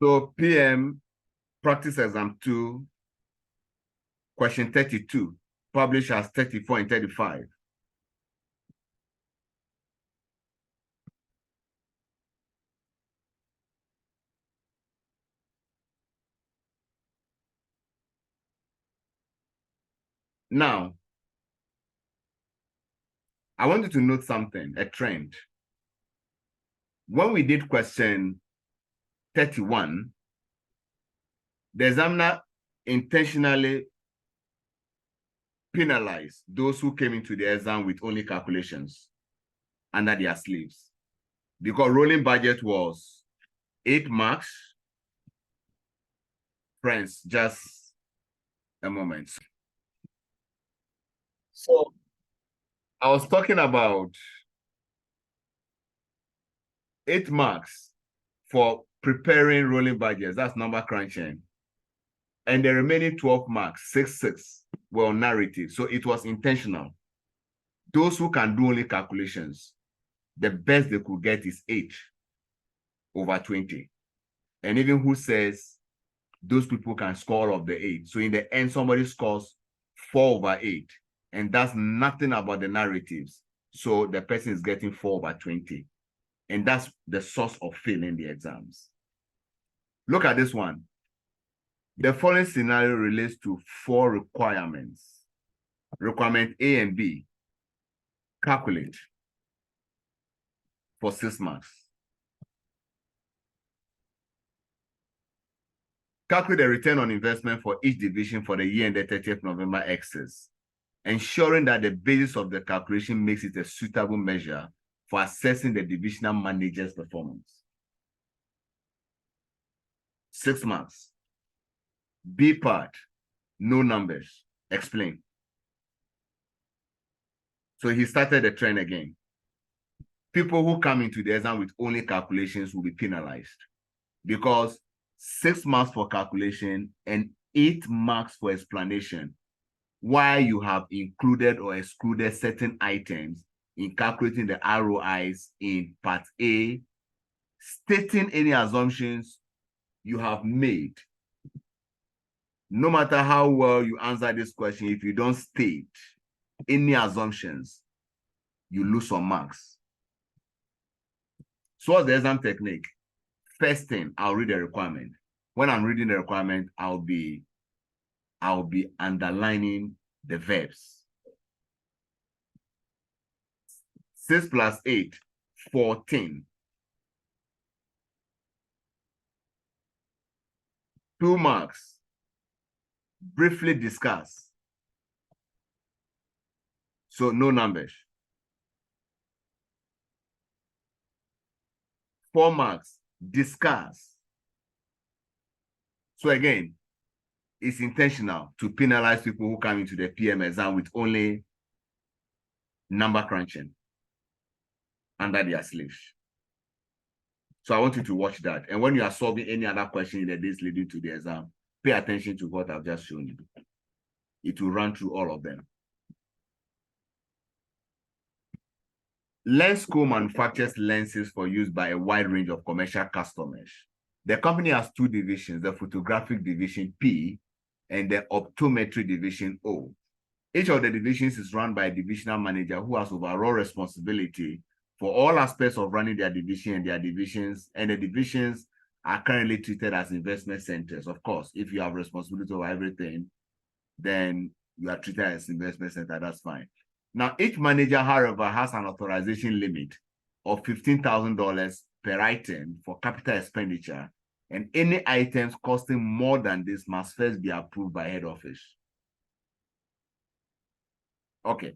So PM practice exam 2, question 32, published as 34 and 35. Now, I want you to note something, a trend. When we did question 31, the examiner intentionally penalized those who came into the exam with only calculations under their sleeves, because rolling budget was 8 marks. Friends, just a moment. So I was talking about 8 marks for preparing rolling budgets. That's number crunching. And the remaining 12 marks, 6, were on narrative. So it was intentional. Those who can do only calculations, the best they could get is 8/20. And even who says those people can score all of the 8. So in the end, somebody scores 4/8. And that's nothing about the narratives. So the person is getting 4/20. And that's the source of failing the exams. Look at this one. The following scenario relates to 4 requirements. Requirement A and B. Calculate for 6 marks. Calculate the return on investment for each division for the year ended 30th November X's, ensuring that the basis of the calculation makes it a suitable measure for assessing the divisional manager's performance. 6 marks. B part, no numbers. Explain. So he started the trend again. People who come into the exam with only calculations will be penalized, because 6 marks for calculation and 8 marks for explanation, while you have included or excluded certain items in calculating the ROIs in part A, stating any assumptions you have made. No matter how well you answer this question, if you don't state any assumptions, you lose some marks. So what's the exam technique? First thing, I'll read the requirement. When I'm reading the requirement, I'll be underlining the verbs. 6 plus 8, 14. 2 marks. Briefly discuss. So no numbers. 4 marks. Discuss. So again, it's intentional to penalize people who come into the PM exam with only number crunching under their sleeves. So I want you to watch that. And when you are solving any other question in the days leading to the exam, pay attention to what I've just shown you. It will run through all of them. Lensco manufactures lenses for use by a wide range of commercial customers. The company has 2 divisions, the photographic division P and the optometry division O. Each of the divisions is run by a divisional manager who has overall responsibility for all aspects of running their division and their divisions, and the divisions are currently treated as investment centers. Of course, if you have responsibility over everything, then you are treated as investment center, that's fine. Now, each manager, however, has an authorization limit of $15,000 per item for capital expenditure, and any items costing more than this must first be approved by head office. Okay.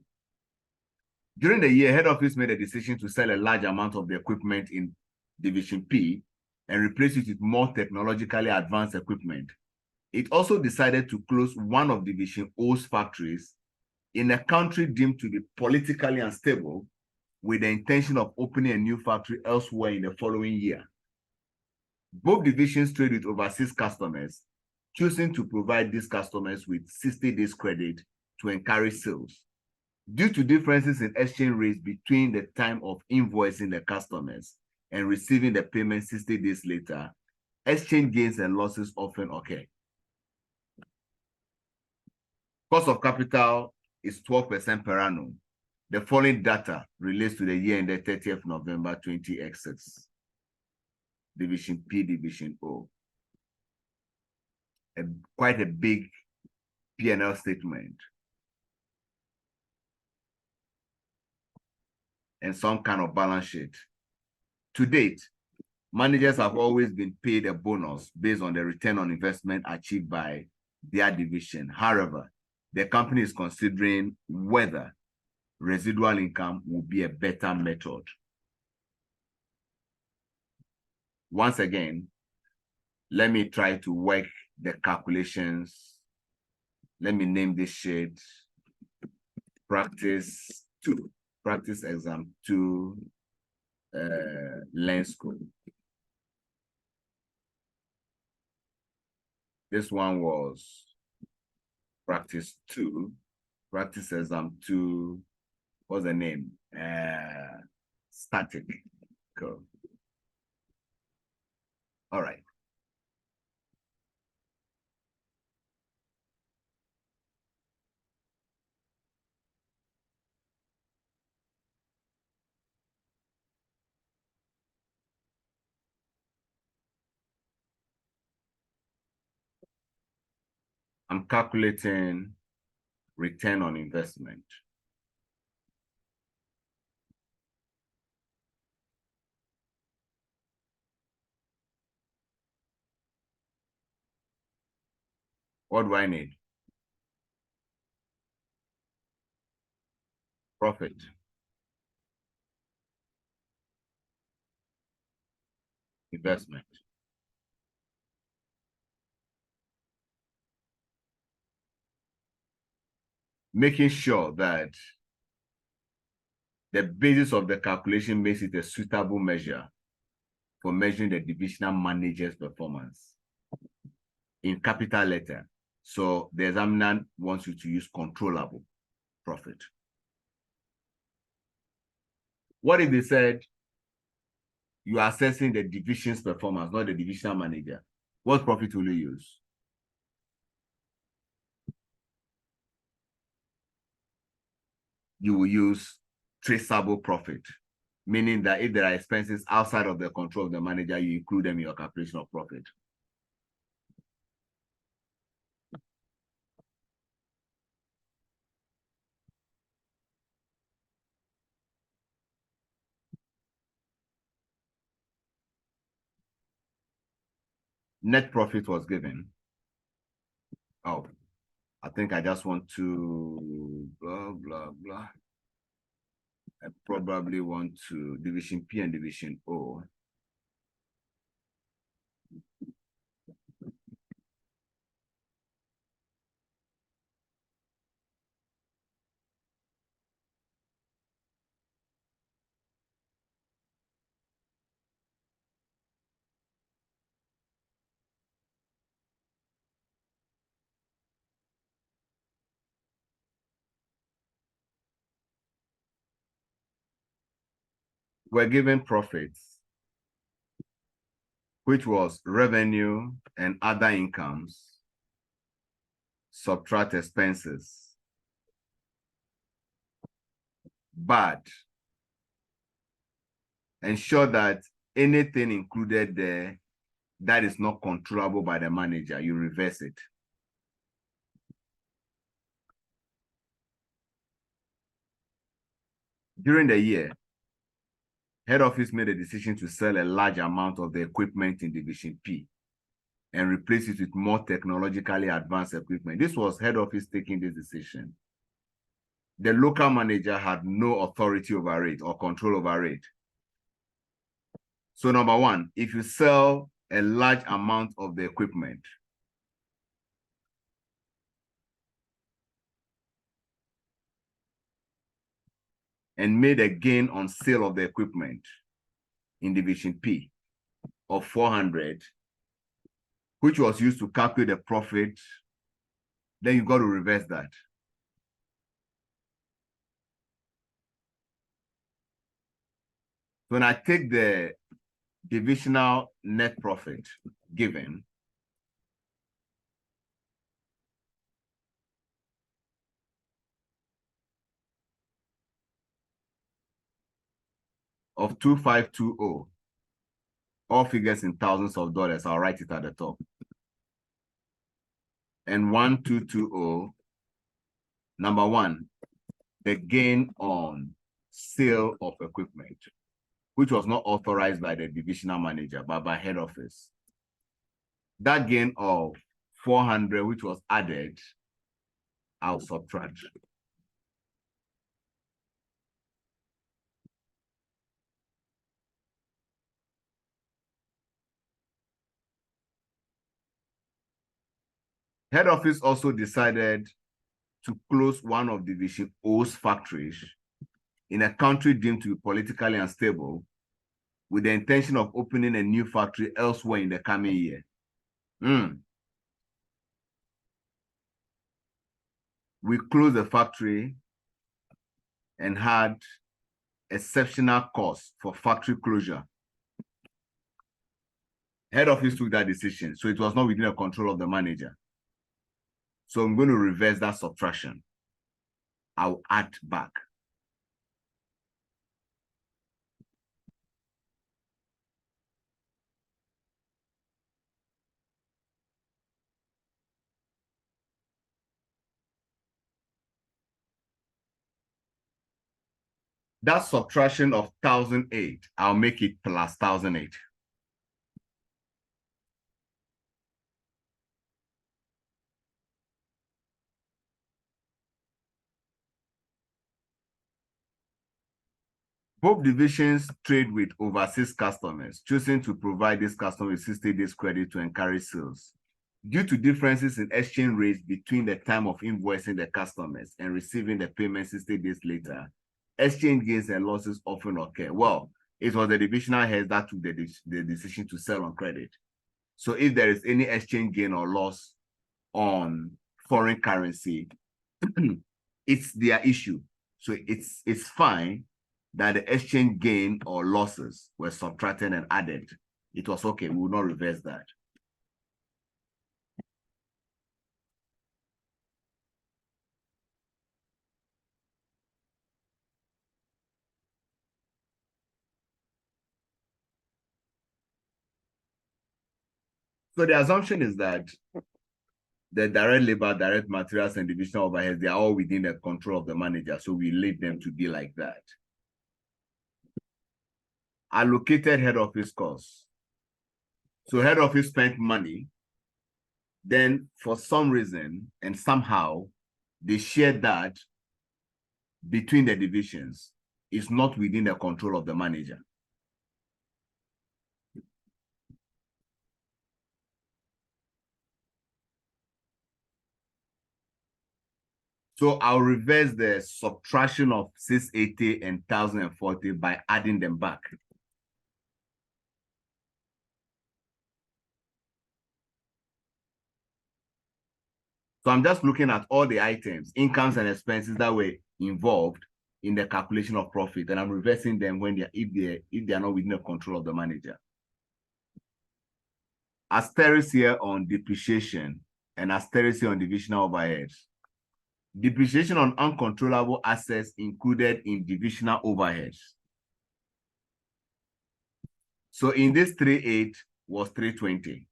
During the year, head office made a decision to sell a large amount of the equipment in Division P and replace it with more technologically advanced equipment. It also decided to close one of Division O's factories in a country deemed to be politically unstable, with the intention of opening a new factory elsewhere in the following year. Both divisions trade with overseas customers, choosing to provide these customers with 60 days credit to encourage sales. Due to differences in exchange rates between the time of invoicing the customers and receiving the payment 60 days later, exchange gains and losses often occur. Cost of capital is 12% per annum. The following data relates to the year ended 30th November 20x6. Division P, Division O. Quite a big P&L statement. And some kind of balance sheet. To date, managers have always been paid a bonus based on the return on investment achieved by their division. However, the company is considering whether residual income will be a better method. Once again, let me try to work the calculations. Let me name this sheet practice 2, practice exam 2, lens code. This one was practice 2, practice exam 2. What's the name? Static. Cool. All right. I'm calculating return on investment. What do I need? Profit. Investment. Making sure that the basis of the calculation makes it a suitable measure for measuring the divisional manager's performance in capital letter. So the examiner wants you to use controllable profit. What if they said you are assessing the division's performance, not the divisional manager? What profit will you use? You will use traceable profit, meaning that if there are expenses outside of the control of the manager, you include them in your calculation of profit. Net profit was given. Oh, I think I just want to blah, blah, blah. I probably want to division P and division O. We're given profits, which was revenue and other incomes, subtract expenses. But ensure that anything included there that is not controllable by the manager, you reverse it. During the year, head office made a decision to sell a large amount of the equipment in division P and replace it with more technologically advanced equipment. This was head office taking this decision. The local manager had no authority over it or control over it. So number one, if you sell a large amount of the equipment, and made a gain on sale of the equipment in division P of 400, which was used to calculate the profit, then you got to reverse that. When I take the divisional net profit given of 2520. All figures in thousands of dollars. I'll write it at the top. And 1220, number one, the gain on sale of equipment, which was not authorized by the divisional manager, but by head office. That gain of 400, which was added, I'll subtract. Head office also decided to close one of Division O's factories in a country deemed to be politically unstable, with the intention of opening a new factory elsewhere in the coming year. We closed the factory and had exceptional costs for factory closure. Head office took that decision, so it was not within the control of the manager. So I'm going to reverse that subtraction. I'll add back. That subtraction of 1,008, I'll make it plus 1,008. Both divisions trade with overseas customers, choosing to provide these customers 60 days credit to encourage sales. Due to differences in exchange rates between the time of invoicing the customers and receiving the payment 60 days later, exchange gains and losses often occur. Well, it was the divisional heads that took the decision to sell on credit. So if there is any exchange gain or loss on foreign currency, it's their issue. So it's fine that the exchange gain or losses were subtracted and added. It was okay. We will not reverse that. So the assumption is that the direct labor, direct materials, and divisional overheads, they are all within the control of the manager. So we leave them to be like that. Allocated head office costs. So head office spent money. Then for some reason and somehow, they shared that between the divisions. It's not within the control of the manager. So I'll reverse the subtraction of 680 and 1,040 by adding them back. So I'm just looking at all the items, incomes and expenses that were involved in the calculation of profit, and I'm reversing them when if they are not within the control of the manager. Asterisk here on depreciation and asterisk here on divisional overheads. Depreciation on uncontrollable assets included in divisional overheads. So in this 3.8 was 320.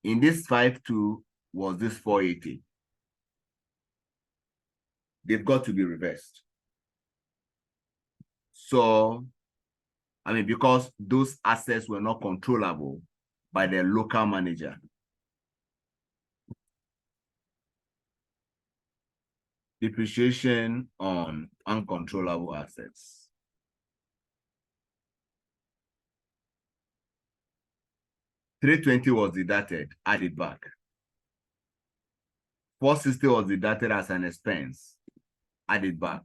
In this 5.2 was this 480. They've got to be reversed. So, I mean, because those assets were not controllable by the local manager. Depreciation on uncontrollable assets. $320 was deducted, add it back. $460 was deducted as an expense, add it back.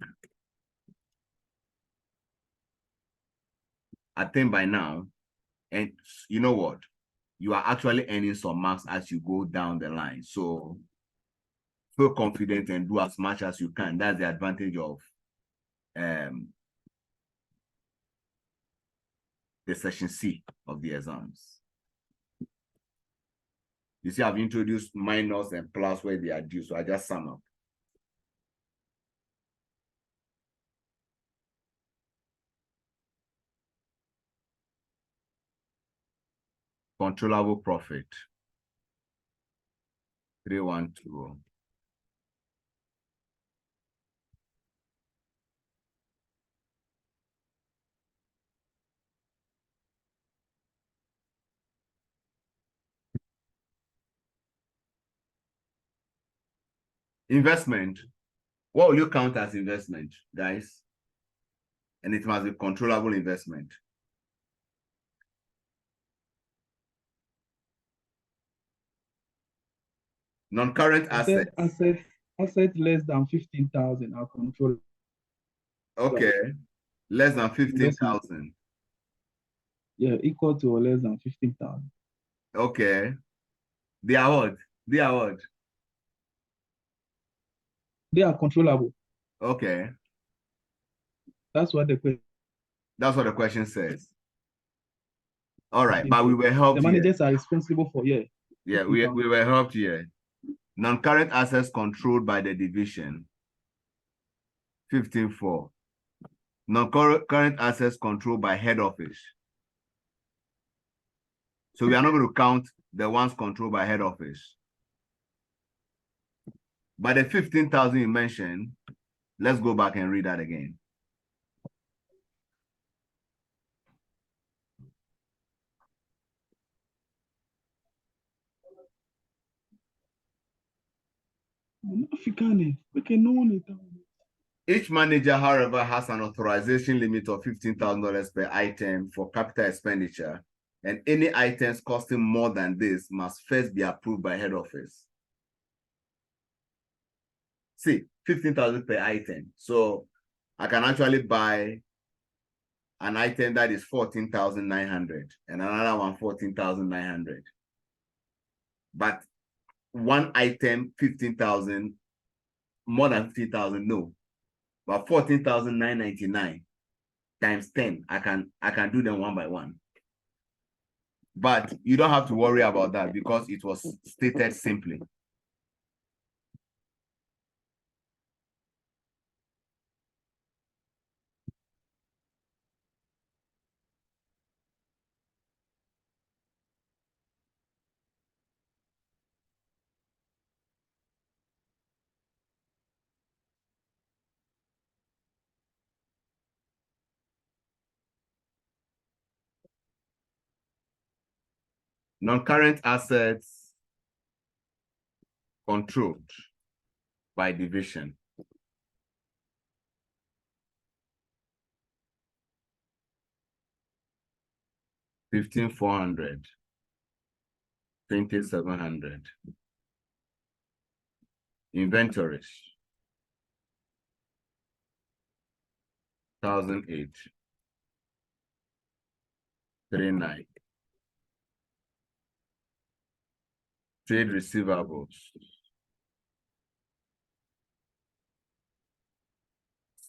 I think by now, and you know what? You are actually earning some marks as you go down the line. So feel confident and do as much as you can. That's the advantage of the session C of the exams. You see, I've introduced minus and plus where they are due, so I just sum up. Controllable profit, 3120. Investment. What will you count as investment, guys? And it must be controllable investment. Non-current assets. Asset less than 15,000 are controllable. Okay, less than 15,000. Yeah, equal to or less than 15,000. Okay, they are what? They are what? They are controllable. Okay, That's what the question says. All right, question but we says. were The helped here. managers are responsible for, yeah. Yeah, we were helped here. Non-current assets controlled by the division, 15.4. Non-current assets controlled by head office. So we are not going to count the ones controlled by head office. But the 15,000 you mentioned, let's go back and read that again. Each manager, however, has an authorization limit of $15,000 per item for capital expenditure, and any items costing more than this must first be approved by head office. See, 15,000 per item. So I can actually buy an item that is 14,900 and another one 14,900. But one item, 15,000, more than 15,000, no. But 14,999 times 10, I can do them one by one. But you don't have to worry about that because it was stated simply. Non-current assets controlled by division. $15,400, $2,700. Inventories, 1,008, 39. Trade receivables,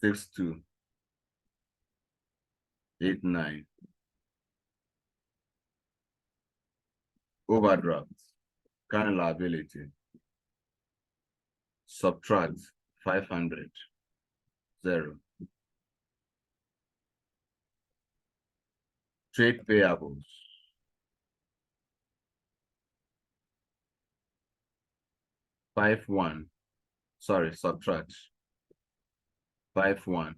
62, 89. Overdrafts, current liability, subtract 500, 0. Trade payables, 5,1, sorry, subtract 5,1,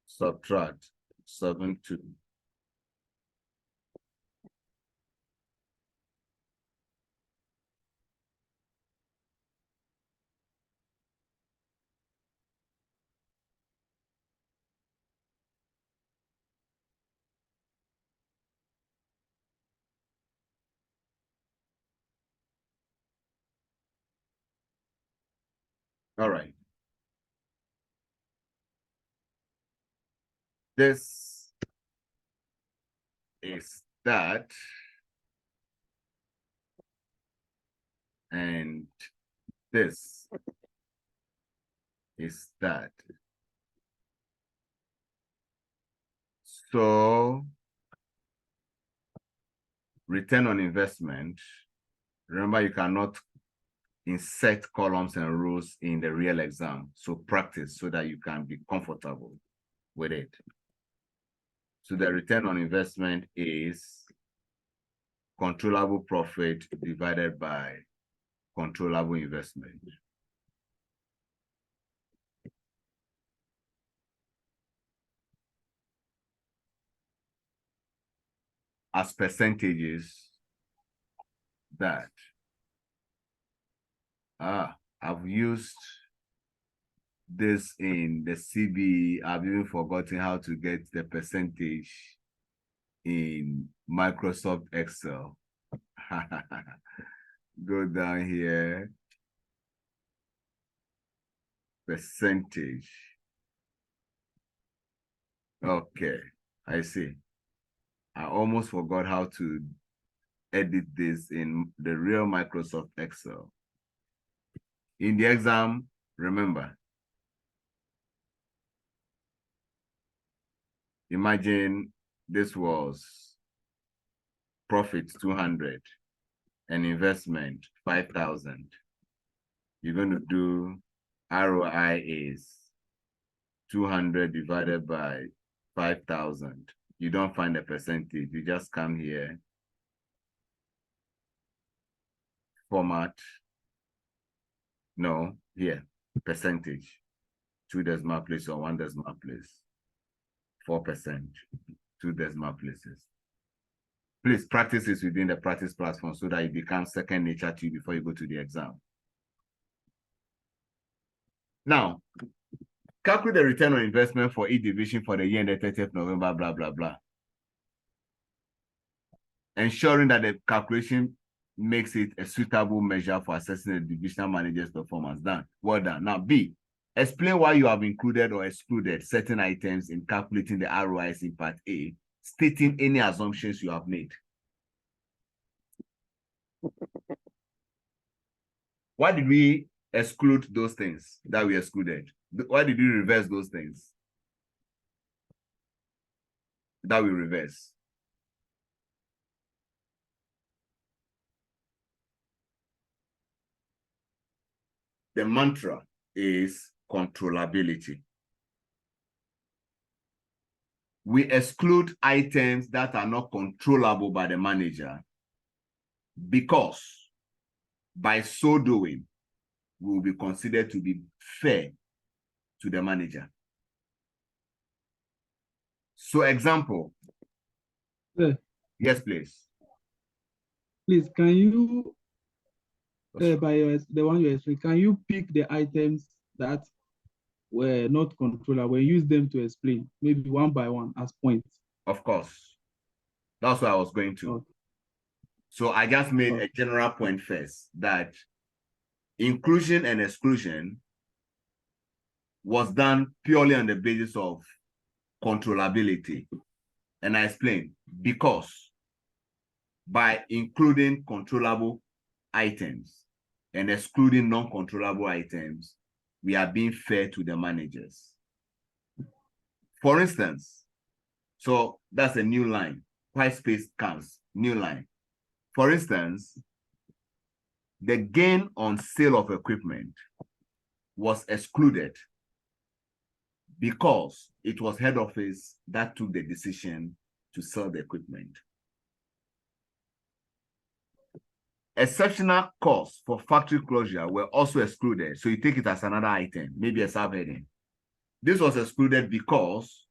subtract 7,2. All right. This is that, and this is that. So return on investment Remember, you cannot insert columns and rows in the real exam. So practice so that you can be comfortable with it. So the return on investment is controllable profit divided by controllable investment. As percentages that I've used this in the CB. I've even forgotten how to get the percentage in Microsoft Excel. Go down here. Percentage. Okay, I see. I almost forgot how to edit this in the real Microsoft Excel. In the exam, remember, imagine this was profit 200 and investment 5,000. You're going to do ROI is 200 divided by 5,000. You don't find a percentage. You just come here, format. No, here, percentage. 2 decimal places or 1 decimal place. 4%, 2 decimal places. Please practice this within the practice platform so that it becomes second nature to you before you go to the exam. Now, calculate the return on investment for each division for the year ended 30th November, blah, blah, blah. Ensuring that the calculation makes it a suitable measure for assessing the divisional manager's performance. Done. Well done. Now, B, explain why you have included or excluded certain items in calculating the ROIs in part A, stating any assumptions you have made. Why did we exclude those things that we excluded? Why did we reverse those things that we reverse? The mantra is controllability. We exclude items that are not controllable by the manager because by so doing, we will be considered to be fair to the manager. So example. Yes, please. Please, can you, by the one you explained, can you pick the items that were not controllable and use them to explain, maybe one by one as points? Of course. That's what I was going to. Okay. So I just made a general point first that inclusion and exclusion was done purely on the basis of controllability. And I explained because by including controllable items and excluding non-controllable items, we are being fair to the managers. For instance, so that's a new line. White space comes, new line. For instance, the gain on sale of equipment was excluded because it was head office that took the decision to sell the equipment. Exceptional costs for factory closure were also excluded. So you take it as another item, maybe a subheading. This was excluded because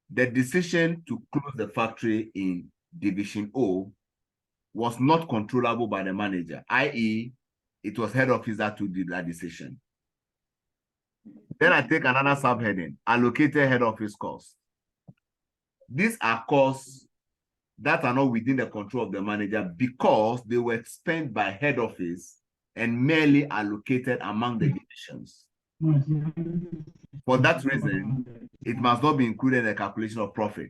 the decision to close the factory in Division O was not controllable by the manager, i.e., it was head office that took that decision. Then I take another subheading, allocated head office costs. These are costs that are not within the control of the manager because they were spent by head office and merely allocated among the divisions. For that reason, it must not be included in the calculation of profit.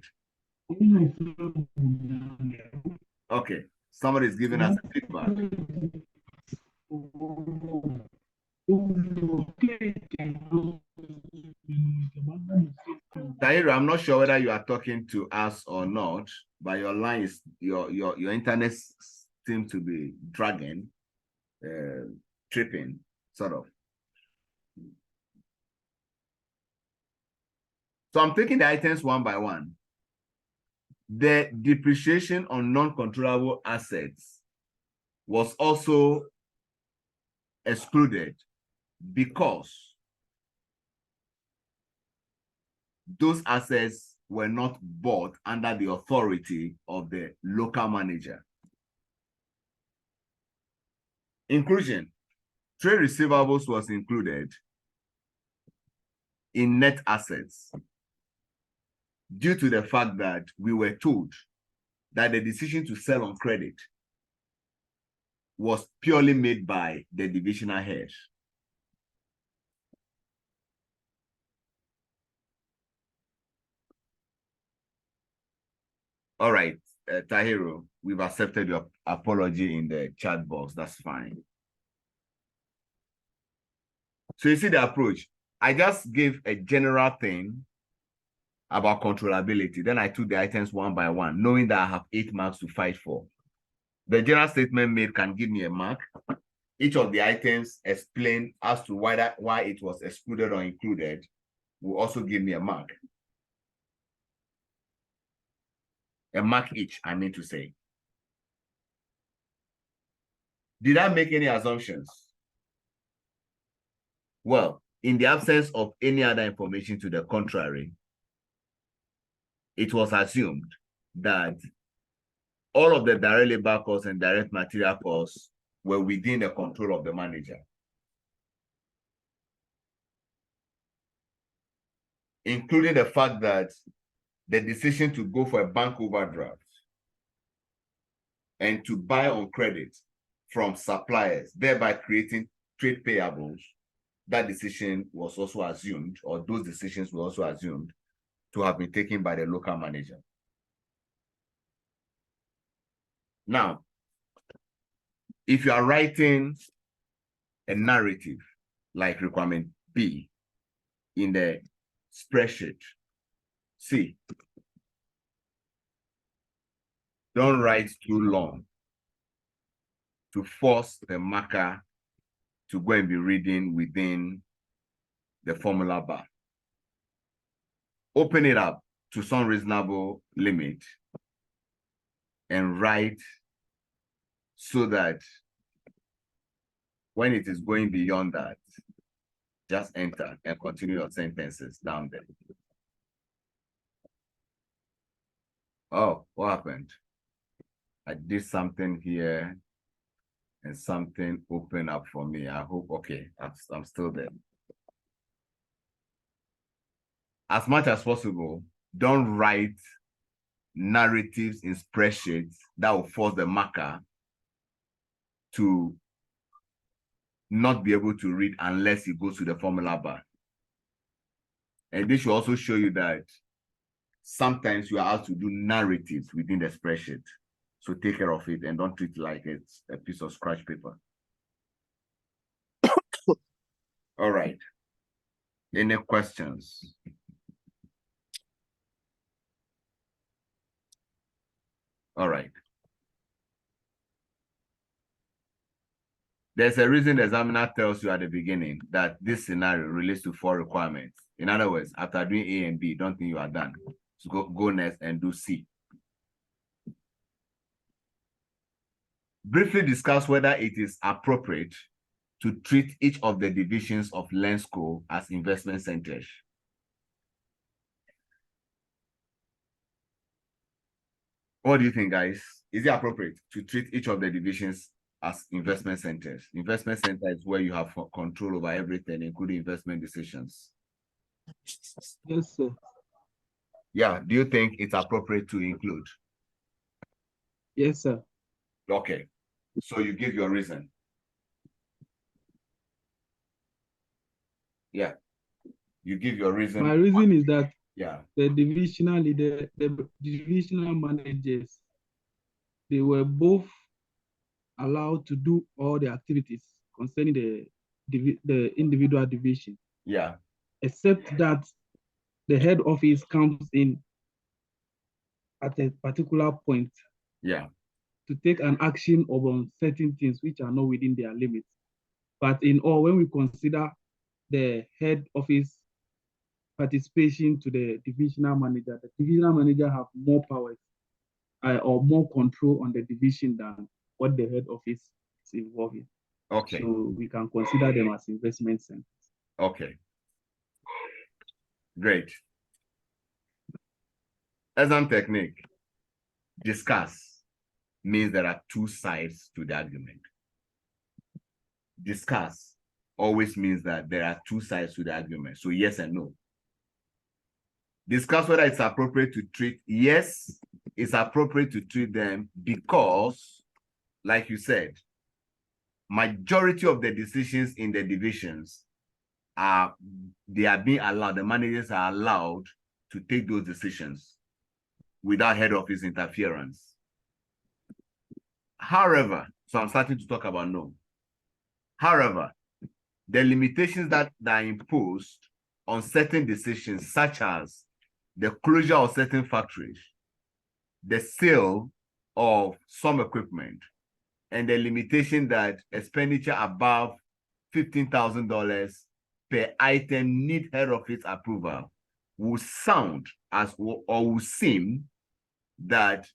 Okay, somebody is giving us feedback. Taira, I'm not sure whether you are talking to us or not, but your line is your internet seem to be dragging, tripping, sort of. So I'm taking the items one by one. The depreciation on non-controllable assets was also excluded because those assets were not bought under the authority of the local manager. Inclusion. Trade receivables was included in net assets due to the fact that we were told that the decision to sell on credit was purely made by the divisional head. All right, Tahiru, we've accepted your apology in the chat box. That's fine. So you see the approach. I just gave a general thing about controllability. Then I took the items one by one, knowing that I have 8 marks to fight for. The general statement made can give me a mark. Each of the items explained as to why it was excluded or included will also give me a mark. A mark each, I mean to say. Did I make any assumptions? Well, in the absence of any other information to the contrary, it was assumed that all of the direct labor costs and direct material costs were within the control of the manager, including the fact that the decision to go for a bank overdraft and to buy on credit from suppliers, thereby creating trade payables, that decision was also assumed, or those decisions were also assumed to have been taken by the local manager. Now, if you are writing a narrative like requirement B in the spreadsheet, see, don't write too long to force the marker to go and be reading within the formula bar. Open it up to some reasonable limit and write so that when it is going beyond that, just enter and continue your sentences down there. Oh, what happened? I did something here and something opened up for me. I hope, okay, I'm still there. As much as possible, don't write narratives in spreadsheets that will force the marker to not be able to read unless it goes to the formula bar. And this should also show you that sometimes you are asked to do narratives within the spreadsheet. So take care of it and don't treat it like it's a piece of scratch paper. All right. Any questions? All right. There's a reason the examiner tells you at the beginning that this scenario relates to 4 requirements. In other words, after doing A and B, don't think you are done. So go next and do C. Briefly discuss whether it is appropriate to treat each of the divisions of Lensco as investment centers. What do you think, guys? Is it appropriate to treat each of the divisions as investment centers? Investment center is where you have control over everything, including investment decisions. Yes, sir. Yeah, do you think it's appropriate to include? Yes, sir. Okay, so you give your reason. Yeah, you give your reason. My reason is that the divisional managers, they were both allowed to do all the activities concerning the individual division. Yeah. Except that the head office comes in at a particular point. Yeah. to take an action on certain things which are not within their limits. But in all, when we consider the head office participation to the divisional manager have more powers or more control on the division than what the head office is involved in. Okay. So we can consider them as investment centers. Okay. Great. Exam technique. Discuss means there are two sides to the argument. Discuss always means that there are two sides to the argument. So yes and no. Discuss whether it's appropriate to treat. Yes, it's appropriate to treat them because, like you said, majority of the decisions in the divisions they are being allowed, the managers are allowed to take those decisions without head office interference. However, so I'm starting to talk about no. However, the limitations that are imposed on certain decisions, such as the closure of certain factories, the sale of some equipment, and the limitation that expenditure above $15,000 per item need head office approval, will sound as or will seem that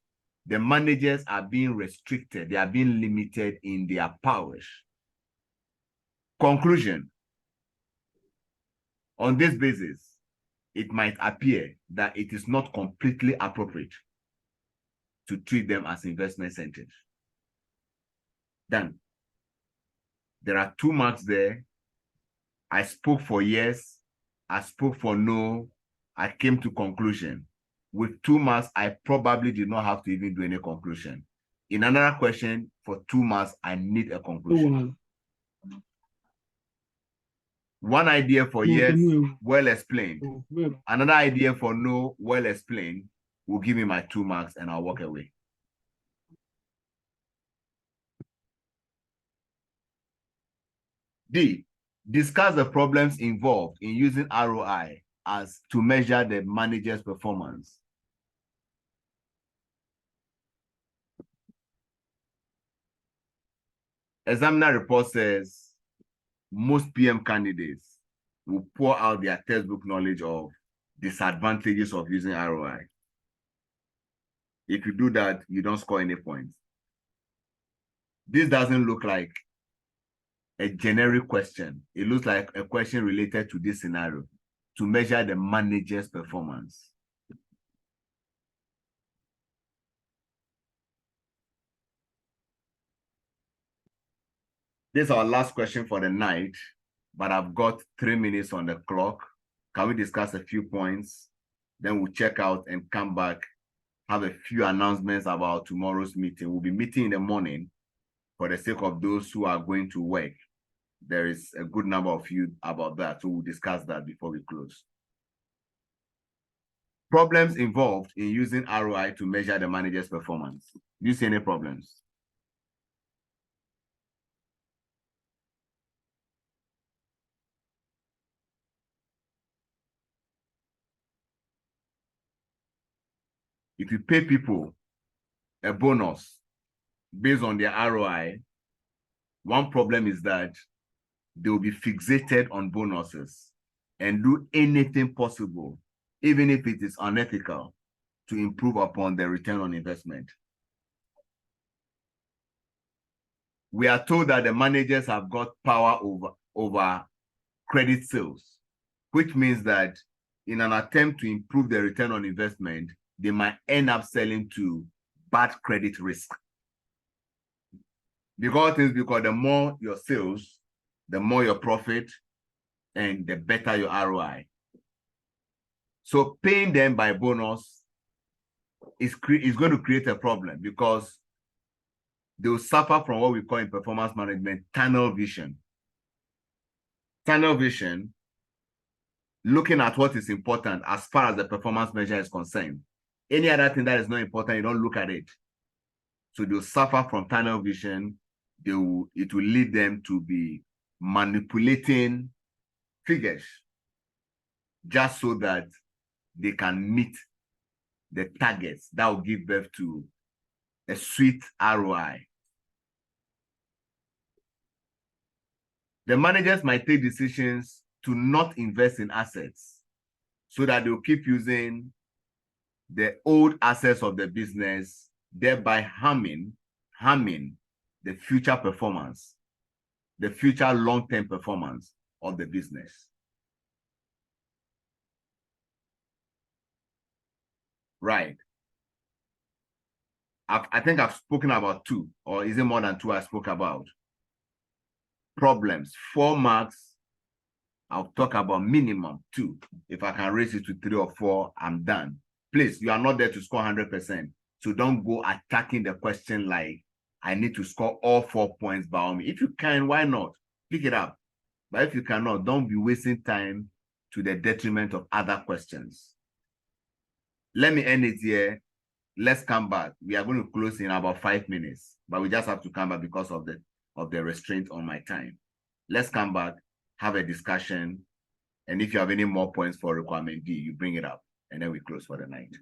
the managers are being restricted, they are being limited in their powers. Conclusion. On this basis, it might appear that it is not completely appropriate to treat them as investment centers. Done. There are 2 marks there. I spoke for yes, I spoke for no, I came to conclusion. With 2 marks, I probably did not have to even do any conclusion. In another question, for 2 marks, I need a conclusion. One idea for yes, well explained. Another idea for no, well explained, will give me my 2 marks and I'll walk away. D, discuss the problems involved in using ROI as to measure the manager's performance. Examiner report says most PM candidates will pour out their textbook knowledge of disadvantages of using ROI. If you do that, you don't score any points. This doesn't look like a generic question. It looks like a question related to this scenario to measure the manager's performance. This is our last question for the night, but I've got 3 minutes on the clock. Can we discuss a few points? Then we'll check out and come back, have a few announcements about tomorrow's meeting. We'll be meeting in the morning for the sake of those who are going to work. There is a good number of you about that, so we'll discuss that before we close. Problems involved in using ROI to measure the manager's performance. Do you see any problems? If you pay people a bonus based on their ROI, one problem is that they will be fixated on bonuses and do anything possible, even if it is unethical, to improve upon the return on investment. We are told that the managers have got power over credit sales, which means that in an attempt to improve the return on investment, they might end up selling to bad credit risk. Because the more your sales, the more your profit, and the better your ROI. So paying them by bonus is going to create a problem because they will suffer from what we call in performance management tunnel vision. Tunnel vision, looking at what is important as far as the performance measure is concerned. Any other thing that is not important, you don't look at it. So they'll suffer from tunnel vision. It will lead them to be manipulating figures just so that they can meet the targets that will give birth to a sweet ROI. The managers might take decisions to not invest in assets so that they'll keep using the old assets of the business, thereby harming the future performance, the future long-term performance of the business. Right. I think I've spoken about 2, or is it more than 2 I spoke about? Problems, 4 marks. I'll talk about minimum 2. If I can raise it to 3 or 4, I'm done. Please, you are not there to score 100%. So don't go attacking the question like, I need to score all 4 points by all means. If you can, why not? Pick it up. But if you cannot, don't be wasting time to the detriment of other questions. Let me end it here. Let's come back. We are going to close in about 5 minutes, but we just have to come back because of the restraint on my time. Let's come back, have a discussion, and if you have any more points for requirement D, you bring it up, and then we close for the night.